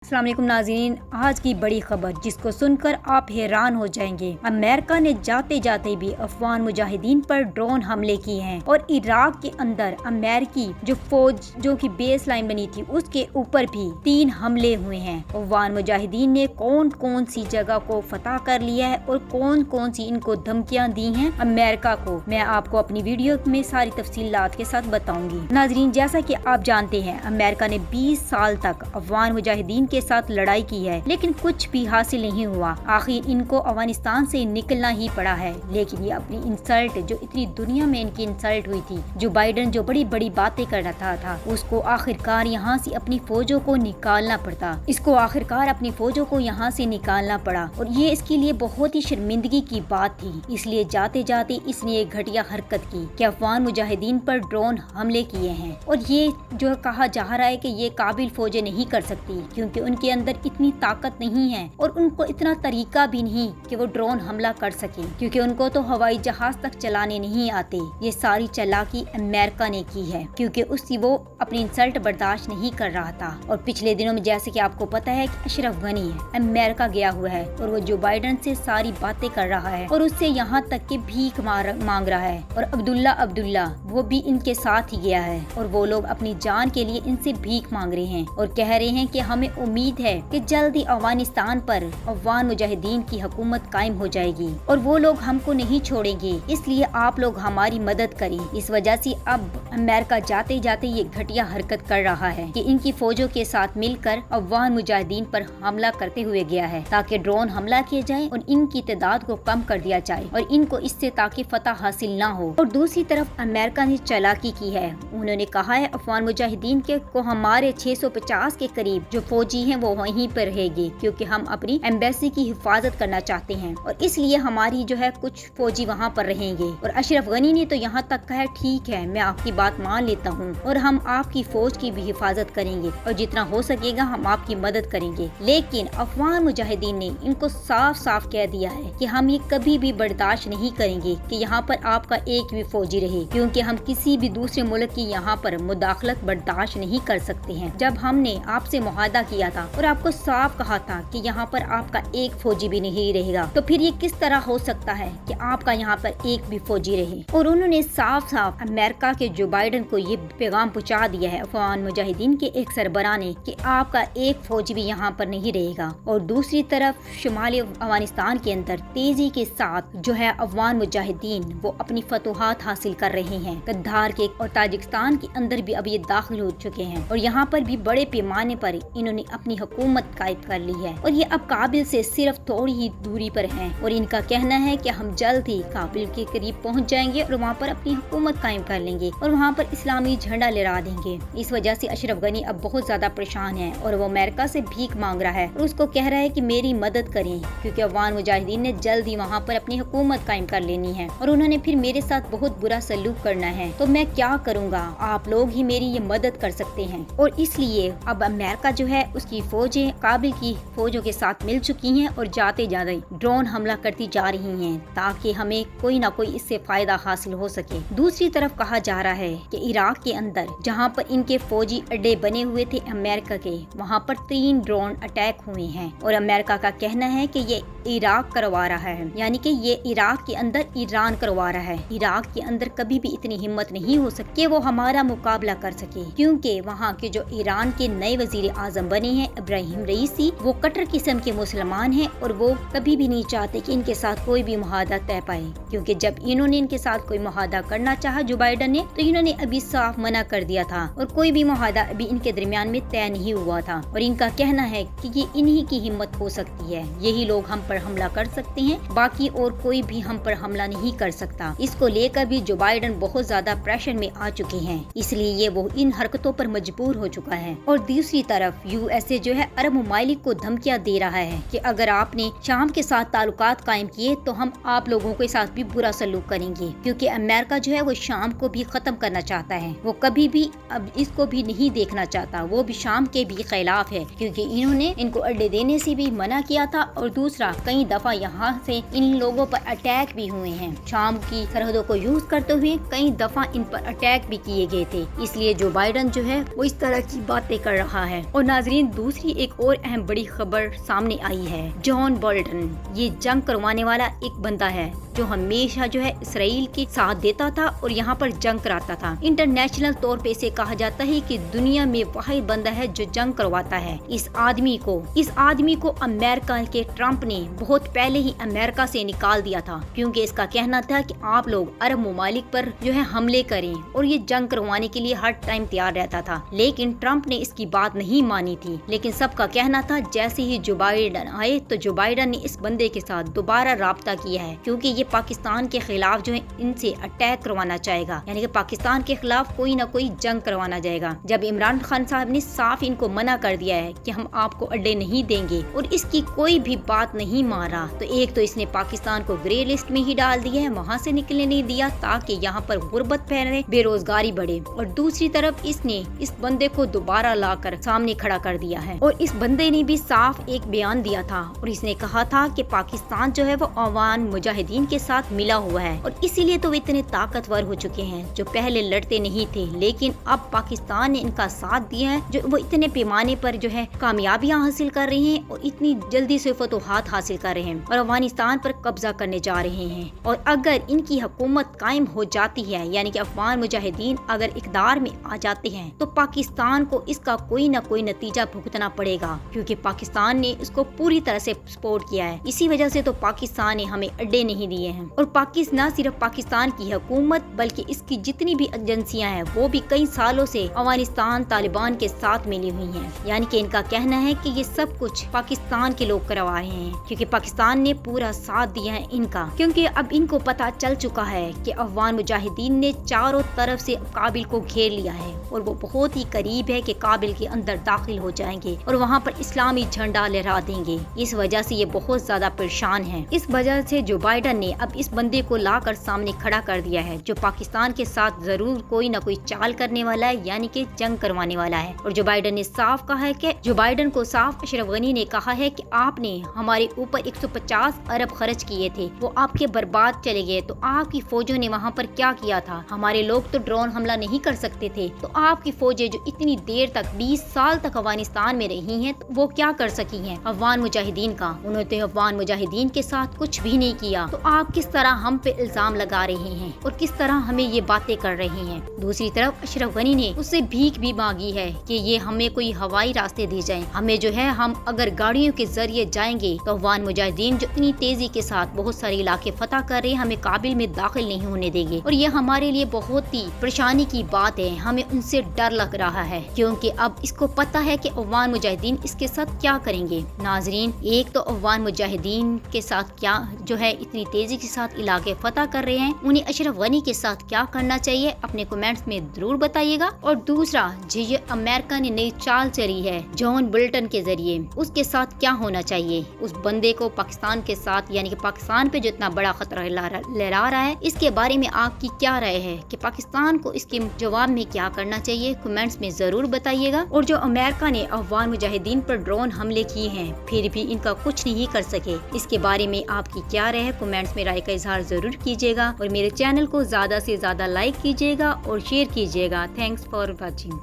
अस्सलाम वालेकुम नाज़रीन, आज की बड़ी खबर जिसको सुनकर आप हैरान हो जाएंगे। अमेरिका ने जाते जाते भी अफगान मुजाहिदीन पर ड्रोन हमले किए हैं और इराक के अंदर अमेरिकी जो फौज जो की बेस लाइन बनी थी उसके ऊपर भी 3 हमले हुए हैं। अफगान मुजाहिदीन ने कौन कौन सी जगह को फतह कर लिया है और कौन कौन सी इनको धमकियां दी हैं अमेरिका को, मैं आपको अपनी वीडियो में सारी तफसीलात के साथ बताऊंगी। नाज़रीन, जैसा कि आप जानते हैं अमेरिका ने 20 साल तक अफगान मुजाहिदीन के साथ लड़ाई की है, लेकिन कुछ भी हासिल नहीं हुआ। आखिर इनको अफगानिस्तान से निकलना ही पड़ा है। लेकिन ये अपनी इंसल्ट, जो इतनी दुनिया में इनकी इंसल्ट हुई थी, जो बाइडन जो बड़ी बड़ी बातें कर रहा था, उसको आखिरकार यहाँ से अपनी फौजों को निकालना पड़ता। इसको आखिरकार अपनी फौजों को यहाँ से निकालना पड़ा और ये इसके लिए बहुत ही शर्मिंदगी की बात थी। इसलिए जाते जाते इसने एक घटिया हरकत की कि अफगान मुजाहिदीन पर ड्रोन हमले किए हैं। और ये जो कहा जा रहा है कि ये काबिल फौजें नहीं कर सकती क्योंकि उनके अंदर इतनी ताकत नहीं है और उनको इतना तरीका भी नहीं कि वो ड्रोन हमला कर सके, क्योंकि उनको तो हवाई जहाज तक चलाने नहीं आते। ये सारी चालाकी अमेरिका ने की है क्योंकि उसकी वो अपनी इंसल्ट बर्दाश्त नहीं कर रहा था। और पिछले दिनों में जैसे कि आपको पता है कि अशरफ गनी अमेरिका गया हुआ है और वो जो बाइडन से सारी बातें कर रहा है और उससे यहाँ तक कि भीख मांग रहा है। और अब्दुल्ला वो भी इनके साथ ही गया है और वो लोग अपनी जान के लिए इनसे भीख मांग रहे हैं और कह रहे हैं कि हमें उम्मीद है कि जल्दी अफगानिस्तान पर अफगान मुजाहिदीन की हुकूमत कायम हो जाएगी और वो लोग हमको नहीं छोड़ेंगे, इसलिए आप लोग हमारी मदद करें। इस वजह से अब अमेरिका जाते जाते ये घटिया हरकत कर रहा है कि इनकी फौजों के साथ मिलकर अफगान मुजाहिदीन पर हमला करते हुए गया है ताकि ड्रोन हमला किया जाए और इनकी तादाद को कम कर दिया जाए और इनको इससे ताकि फतह हासिल ना हो। और दूसरी तरफ अमेरिका ने चालाकी की है। उन्होंने कहा है अफगान मुजाहिदीन के को हमारे 650 के करीब जो फौजी हैं वो वहीं पर रहेंगे क्योंकि हम अपनी एम्बेसी की हिफाजत करना चाहते हैं और इसलिए हमारी जो है कुछ फौजी वहाँ पर रहेंगे। और अशरफ गनी ने तो यहाँ तक कहा ठीक है, मैं आपकी बात मान लेता हूँ और हम आपकी फौज की भी हिफाजत करेंगे और जितना हो सकेगा हम आपकी मदद करेंगे। लेकिन अफगान मुजाहिदीन ने इनको साफ साफ कह दिया है कि हम ये कभी भी बर्दाश्त नहीं करेंगे कि यहाँ पर आपका एक भी फौजी रहे, क्योंकि हम किसी भी दूसरे मुल्क की यहाँ पर मुदाखलत बर्दाश्त नहीं कर सकते हैं। जब हमने आपसे मुआहदा किया था और आपको साफ कहा था कि यहाँ पर आपका एक फौजी भी नहीं रहेगा, तो फिर ये किस तरह हो सकता है कि आपका यहाँ पर एक भी फौजी रहे। और उन्होंने साफ साफ अमेरिका के जो बाइडन को ये पैगाम पहुँचा दिया है अफगान मुजाहिदीन के एक सरबराह ने कि आपका एक फौजी भी यहाँ पर नहीं रहेगा। और दूसरी तरफ शुमाली अफगानिस्तान के अंदर तेजी के साथ जो है अफगान मुजाहिदीन वो अपनी फतूहात हासिल कर रहे हैं। गद्दार के और ताजिकिस्तान के अंदर भी अब ये दाखिल हो चुके हैं और यहाँ पर भी बड़े पैमाने पर इन्होंने अपनी हुकूमत कायम कर ली है और ये अब काबिल से सिर्फ थोड़ी ही दूरी पर हैं। और इनका कहना है कि हम जल्द ही काबिल के करीब पहुंच जाएंगे और वहाँ पर अपनी हुकूमत कायम कर लेंगे और वहाँ पर इस्लामी झंडा लहरा देंगे। इस वजह से अशरफ गनी अब बहुत ज्यादा परेशान है और वो अमेरिका से भीख मांग रहा है और उसको कह रहा है कि मेरी मदद करें क्योंकि अफगान मुजाहिदीन ने जल्द ही वहाँ पर अपनी हुकूमत कायम कर लेनी है और उन्होंने फिर मेरे साथ बहुत बुरा सलूक करना है, तो मैं क्या करूँगा, आप लोग ही मेरी ये मदद कर सकते हैं। और इसलिए अब अमेरिका जो है उसकी फौजें काबिल की फौजों के साथ मिल चुकी हैं और जाते जाते ड्रोन हमला करती जा रही हैं ताकि हमें कोई ना कोई इससे फायदा हासिल हो सके। दूसरी तरफ कहा जा रहा है कि इराक के अंदर जहां पर इनके फौजी अड्डे बने हुए थे अमेरिका के, वहां पर 3 ड्रोन अटैक हुए हैं और अमेरिका का कहना है कि ये इराक करवा रहा है, यानी कि ये इराक के अंदर ईरान करवा रहा है। इराक के अंदर कभी भी इतनी हिम्मत नहीं हो सकती वो हमारा मुकाबला कर सके, क्योंकि वहाँ के जो ईरान के नए वजीर आजम बने हैं इब्राहिम रईसी, वो कट्टर किस्म के मुसलमान हैं और वो कभी भी नहीं चाहते कि इनके साथ कोई भी मुआहदा तय पाए, क्योंकि जब इन्होंने इनके साथ कोई मुआहदा करना चाहा जो बाइडन ने, तो इन्होंने अभी साफ मना कर दिया था और कोई भी मुआहदा अभी इनके दरमियान में तय नहीं हुआ था। और इनका कहना है कि ये इन्हीं की हिम्मत हो सकती है, यही लोग हम पर हमला कर सकते हैं, बाकी और कोई भी हम पर हमला नहीं कर सकता। इसको लेकर भी जो बाइडन बहुत ज्यादा प्रेशर में आ चुके हैं, इसलिए ये वो इन हरकतों पर मजबूर हो चुका है। और दूसरी तरफ यूएसए जो है अरब ममालिक को धमकियां दे रहा है कि अगर आपने शाम के साथ ताल्लुकात कायम किए तो हम आप लोगों के साथ भी बुरा सलूक करेंगे, क्योंकि अमेरिका जो है वो शाम को भी खत्म करना चाहता है। वो कभी भी अब इसको भी नहीं देखना चाहता, वो भी शाम के भी खिलाफ है, क्योंकि इन्होंने इनको अड्डे देने से भी मना किया था और दूसरा कई दफा यहाँ से इन लोगों पर अटैक भी हुए हैं। शाम की सरहदों को यूज करते हुए कई दफा इन पर अटैक भी किए गए थे। इसलिए जो बाइडन जो है वो इस तरह की बातें कर रहा है। और नाजरीन दूसरी एक और अहम बड़ी खबर सामने आई है। जॉन बोल्टन, ये जंग करवाने वाला एक बंदा है जो हमेशा जो है इसराइल के साथ देता था और यहाँ पर जंग कराता था। इंटरनेशनल तौर पे इसे कहा जाता है कि दुनिया में वही बंदा है जो जंग करवाता है। इस आदमी को अमेरिका के ट्रंप ने बहुत पहले ही अमेरिका से निकाल दिया था, क्योंकि इसका कहना था कि आप लोग अरब ममालिक पर जो है हमले करें, और ये जंग करवाने के लिए हर टाइम तैयार रहता था। लेकिन ट्रंप ने इसकी बात नहीं मानी थी। लेकिन सबका कहना था जैसे ही जो बाइडन आए तो जो बाइडन ने इस बंदे के साथ दोबारा राब्ता किया है, क्योंकि ये पाकिस्तान के खिलाफ जो है इनसे अटैक करवाना चाहेगा, यानी कि पाकिस्तान के खिलाफ कोई ना कोई जंग करवाना जाएगा। जब इमरान खान साहब ने साफ इनको मना कर दिया है कि हम आपको अड्डे नहीं देंगे और इसकी कोई भी बात नहीं माना, तो एक तो इसने पाकिस्तान को ग्रे लिस्ट में ही डाल दिया है, वहाँ से निकलने नहीं दिया ताकि यहाँ पर गुर्बत फैले, बेरोजगारी बढ़े, और दूसरी तरफ इसने इस बंदे को दोबारा लाकर सामने खड़ा कर दिया है। और इस बंदे ने भी साफ एक बयान दिया था और इसने कहा था कि पाकिस्तान जो है वो अवान मुजाहिदीन के साथ मिला हुआ है, और इसीलिए तो वे इतने ताकतवर हो चुके हैं जो पहले लड़ते नहीं थे, लेकिन अब पाकिस्तान ने इनका साथ दिया है, जो वो इतने पैमाने पर जो है कामयाबियां हासिल कर रहे हैं और इतनी जल्दी से फतोहात हासिल कर रहे हैं और अफगानिस्तान पर कब्जा करने जा रहे हैं। और अगर इनकी हुकूमत कायम हो जाती है, यानी कि अफगान मुजाहिदीन अगर इक़्तिदार में आ जाते हैं, तो पाकिस्तान को इसका कोई न कोई नतीजा भुगतना पड़ेगा, क्योंकि पाकिस्तान ने इसको पूरी तरह से सपोर्ट किया है। इसी वजह से तो पाकिस्तान ने हमें अड्डे नहीं दिए हैं। और न सिर्फ पाकिस्तान की हुकूमत बल्कि इसकी जितनी भी एजेंसियां हैं वो भी कई सालों से अफगानिस्तान तालिबान के साथ मिली हुई हैं। यानी कि इनका कहना है कि ये सब कुछ पाकिस्तान के लोग करवा रहे हैं, क्योंकि पाकिस्तान ने पूरा साथ दिया है इनका, क्योंकि अब इनको पता चल चुका है कि अफगान मुजाहिदीन ने चारों तरफ से काबिल को घेर लिया है और वो बहुत ही करीब है कि काबिल के अंदर दाखिल हो जाएंगे और वहाँ पर इस्लामी झंडा लहरा देंगे। इस वजह से ये बहुत ज्यादा परेशान है। इस वजह से जो बाइडन ने अब इस बंदे को लाकर सामने खड़ा कर दिया है, जो पाकिस्तान के साथ जरूर कोई न कोई चाल करने वाला है, यानी कि जंग करवाने वाला है। और जो बाइडन ने साफ कहा है कि जो बाइडन को साफ अशरफ गनी ने कहा है कि आपने हमारे ऊपर 150 अरब खर्च किए थे, वो आपके बर्बाद चले गए, तो आपकी फौजों ने वहाँ पर क्या किया था? हमारे लोग तो ड्रोन हमला नहीं कर सकते थे, तो आपकी फौजें जो इतनी देर तक 20 साल तक अफगानिस्तान में रही हैं, तो वो क्या कर सकी हैं अफगान मुजाहिदीन का? उन्होंने तो अफगान मुजाहिदीन के साथ कुछ भी नहीं किया। तो आप किस तरह हम पे इल्जाम लगा रहे हैं और किस तरह हमें ये बातें कर रहे हैं? दूसरी तरफ अशरफ गनी ने उससे भीख भी मांगी है कि ये हमें कोई हवाई रास्ते दे जाएं, हमें जो है हम अगर गाड़ियों के जरिए जाएंगे तो अफगान मुजाहिदीन जो इतनी तेजी के साथ बहुत सारे इलाके फतह कर रहे हैं हमें काबिल में दाखिल नहीं होने देंगे, और ये हमारे लिए बहुत ही परेशानी की बात है। हमें उनसे डर लग रहा है, क्योंकि अब इसको पता है कि अफगान मुजाहिदीन इसके साथ क्या करेंगे। नाजरीन, एक तो अफगान मुजाहिदीन के साथ क्या जो है इतनी तेजी के साथ इलाके फतह कर रहे हैं, उन्हें अशरफ गनी के साथ क्या करना चाहिए अपने कमेंट्स में जरूर बताइएगा। और दूसरा, जो ये अमेरिका ने नई चाल चली है जॉन बोल्टन के जरिए, उसके साथ क्या होना चाहिए? उस बंदे को पाकिस्तान के साथ, यानी कि पाकिस्तान पे जो इतना बड़ा खतरा लहरा रहा है, इसके बारे में आपकी क्या राय है कि पाकिस्तान को इसके जवाब में क्या करना चाहिए? कमेंट्स में जरूर बताइएगा। और जो अमेरिका ने अफगान मुजाहिदीन पर ड्रोन हमले किए हैं फिर भी इनका कुछ नहीं कर सके, इसके बारे में आपकी क्या राय है? कमेंट्स में राय का इजहार जरूर कीजिएगा और मेरे चैनल को ज्यादा से ज्यादा लाइक कीजिएगा और शेयर कीजिएगा। Thanks for watching.